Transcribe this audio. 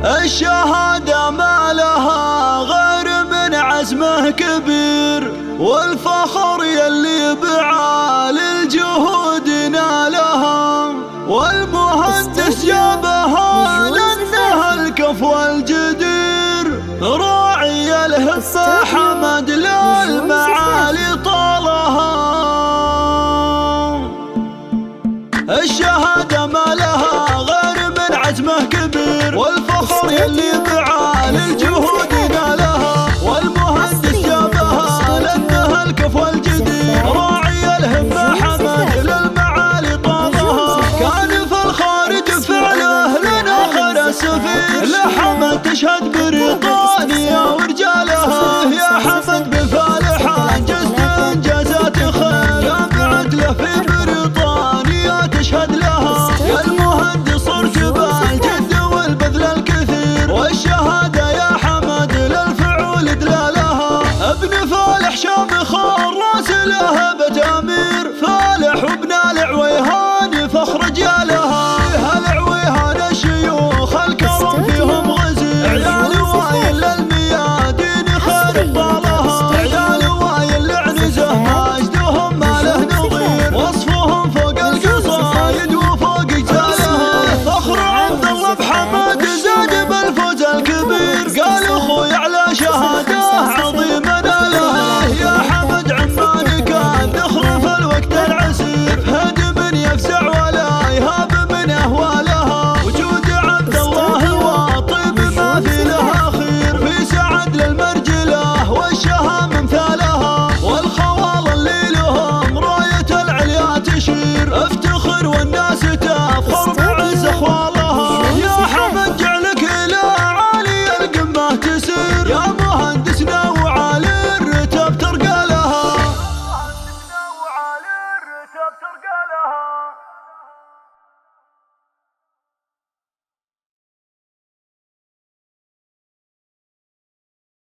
الشهادة ما لها غير من عزمه كبير، والفخر يلي بعالي الجهود نالها، والمهندس جابها لأنها الكفو الجدير، راعي الهفة حمد للمعالي طالها. الشهادة ما لها غير من عزمه كبير، والفخر يلي